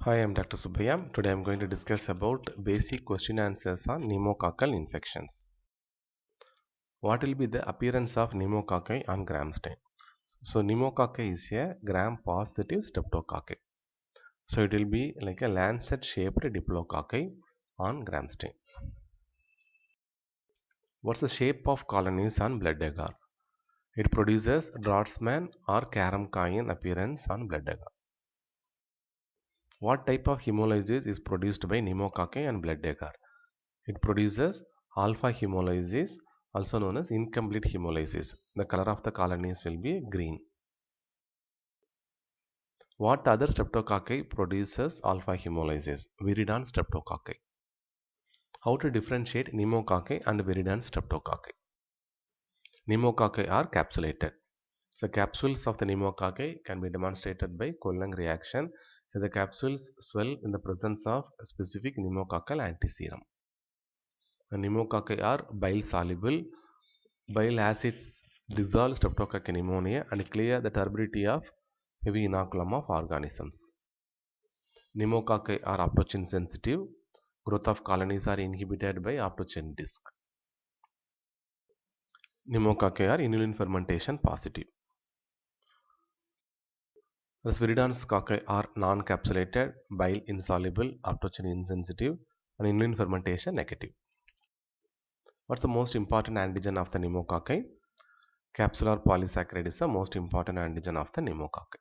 Hi, I'm Dr. Subbaya. Today I'm going to discuss about basic question answers on pneumococcal infections. What will be the appearance of pneumococci on gram stain? So pneumococci is a gram-positive streptococci. So it will be like a lancet-shaped diplococci on gram stain. What's the shape of colonies on blood agar? It produces Dragsman or Karam-Cohen appearance on blood agar. What type of hemolysis is produced by pneumococci and blood agar? It produces alpha hemolysis, also known as incomplete hemolysis. The color of the colonies will be green. What other streptococci produces alpha hemolysis? Viridans streptococci. How to differentiate pneumococci and viridans streptococci? Pneumococci are capsulated. So capsules of the pneumococci can be demonstrated by Coulomb reaction. So the capsules swell in the presence of a specific pneumococcal antiserum. The pneumococci are bile soluble. Bile acids dissolve streptococcal pneumonia and clear the turbidity of heavy inoculum of organisms. Pneumococci are apoptogen sensitive. Growth of colonies are inhibited by apoptogen disc. Pneumococci are inulin fermentation positive. The viridans cocci are non-capsulated, bile insoluble, apoptogen insensitive, and inulin fermentation negative. What's the most important antigen of the pneumococci? Capsular polysaccharide is the most important antigen of the pneumococci.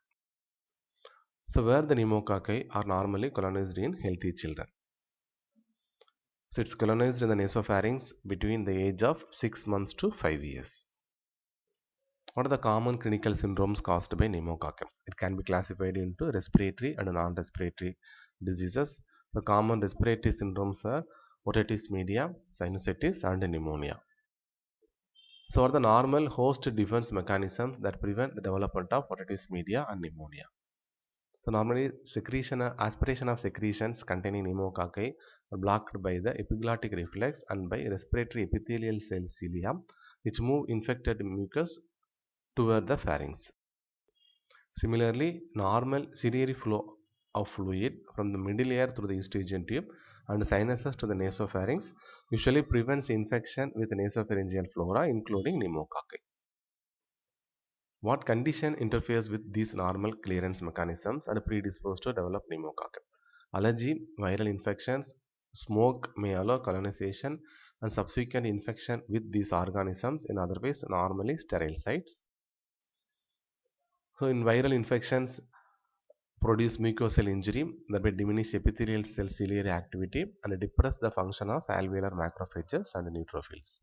So where the pneumococci are normally colonized in healthy children. So it's colonized in the nasopharynx between the age of 6 months to 5 years. What are the common clinical syndromes caused by pneumococci? It can be classified into respiratory and non-respiratory diseases. The common respiratory syndromes are otitis media, sinusitis, and pneumonia. So what are the normal host defense mechanisms that prevent the development of otitis media and pneumonia? So normally aspiration of secretions containing pneumococci are blocked by the epiglottic reflex and by respiratory epithelial cell cilia, which move infected mucus toward the pharynx. Similarly, normal ciliary flow of fluid from the middle ear through the eustachian tube and sinuses to the nasopharynx usually prevents infection with nasopharyngeal flora, including pneumococci. What condition interferes with these normal clearance mechanisms and predispose to develop pneumococci? Allergy, viral infections, smoke may allow colonization and subsequent infection with these organisms in otherwise normally sterile sites. So in viral infections produce mucosal injury that may diminish epithelial cell ciliary activity and depress the function of alveolar macrophages and neutrophils.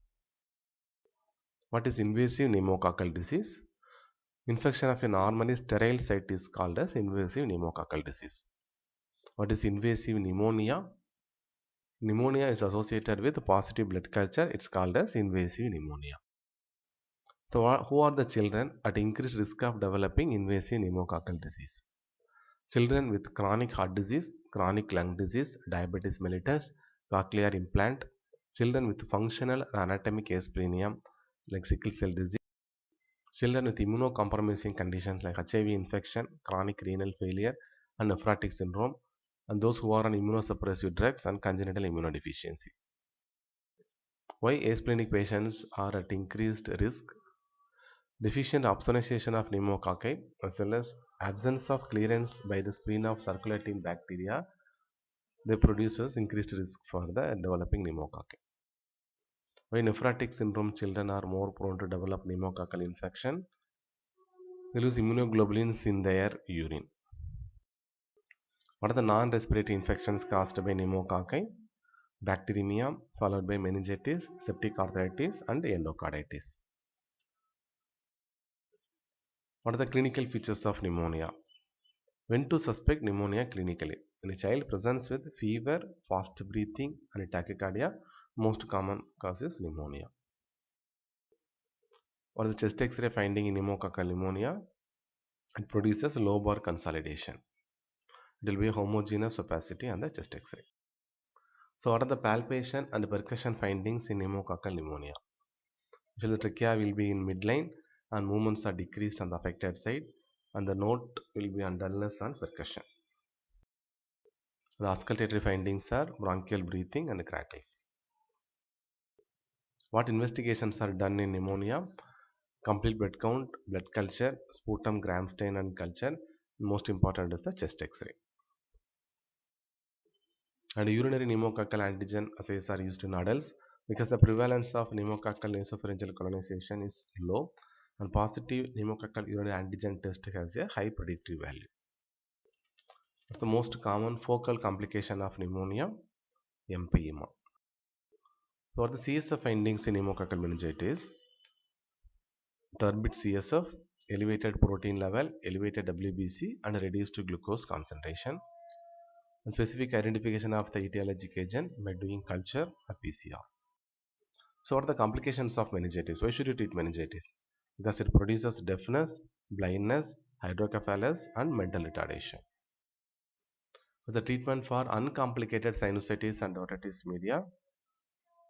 What is invasive pneumococcal disease? Infection of a normally sterile site is called as invasive pneumococcal disease. What is invasive pneumonia? Pneumonia is associated with positive blood culture. It's called as invasive pneumonia. So who are the children at increased risk of developing invasive pneumococcal disease? Children with chronic heart disease, chronic lung disease, diabetes mellitus, cochlear implant, children with functional or anatomic asplenia like sickle cell disease, children with immunocompromising conditions like HIV infection, chronic renal failure, and nephrotic syndrome, and those who are on immunosuppressive drugs and congenital immunodeficiency. Why asplenic patients are at increased risk? Deficient opsonization of pneumococci as well as absence of clearance by the spleen of circulating bacteria, they produces increased risk for the developing pneumococci. Why nephrotic syndrome children are more prone to develop pneumococcal infection? They lose immunoglobulins in their urine. What are the non-respiratory infections caused by pneumococci? Bacteremia followed by meningitis, septic arthritis, and endocarditis. What are the clinical features of pneumonia? When to suspect pneumonia clinically? When a child presents with fever, fast breathing, and tachycardia, most common cause is pneumonia. What is the chest X-ray finding in pneumococcal pneumonia? It produces lobar consolidation. It will be homogeneous opacity on the chest X-ray. So what are the palpation and percussion findings in pneumococcal pneumonia? So the trachea will be in midline and movements are decreased on the affected side, and the note will be on dullness and percussion. The auscultatory findings are bronchial breathing and crackles. What investigations are done in pneumonia? Complete blood count, blood culture, sputum, gram stain and culture. Most important is the chest X-ray. And urinary pneumococcal antigen assays are used in adults because the prevalence of pneumococcal nasopharyngeal colonization is low, and positive pneumococcal urinary antigen test has a high predictive value. What's the most common focal complication of pneumonia? Empyema. So what are the CSF findings in pneumococcal meningitis? Turbid CSF, elevated protein level, elevated WBC and reduced glucose concentration. And specific identification of the etiologic agent by doing culture or PCR. So what are the complications of meningitis? Why should you treat meningitis? Because it produces deafness, blindness, hydrocephalus and mental retardation. The treatment for uncomplicated sinusitis and otitis media,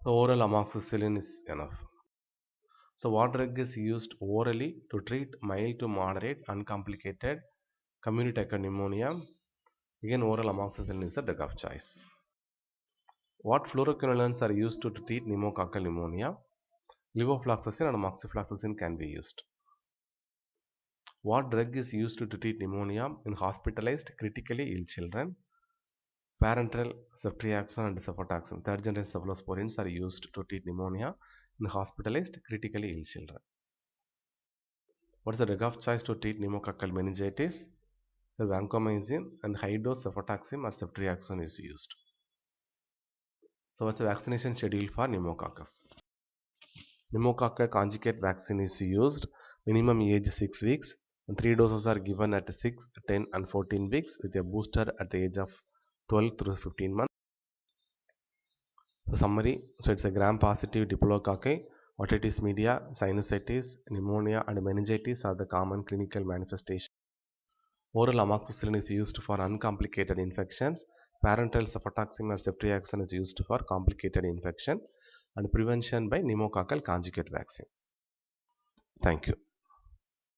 the oral amoxicillin is enough. So what drug is used orally to treat mild to moderate uncomplicated community-acquired pneumonia? Again, oral amoxicillin is the drug of choice. What fluoroquinolones are used to treat pneumococcal pneumonia? Levofloxacin and moxifloxacin can be used. What drug is used to treat pneumonia in hospitalized critically ill children? Parenteral, ceftriaxone and cefotaxime, third generation cephalosporins are used to treat pneumonia in hospitalized critically ill children. What is the drug of choice to treat pneumococcal meningitis? The vancomycin and high dose cefotaxime or ceftriaxone is used. So what's the vaccination schedule for pneumococcus? Pneumococcal conjugate vaccine is used, minimum age 6 weeks, and 3 doses are given at 6, 10 and 14 weeks with a booster at the age of 12 through 15 months. So summary, so it's a gram-positive diplococci, otitis media, sinusitis, pneumonia and meningitis are the common clinical manifestations. Oral amoxicillin is used for uncomplicated infections. Parenteral cefotaxime or ceftriaxone is used for complicated infection and prevention by pneumococcal conjugate vaccine. Thank you.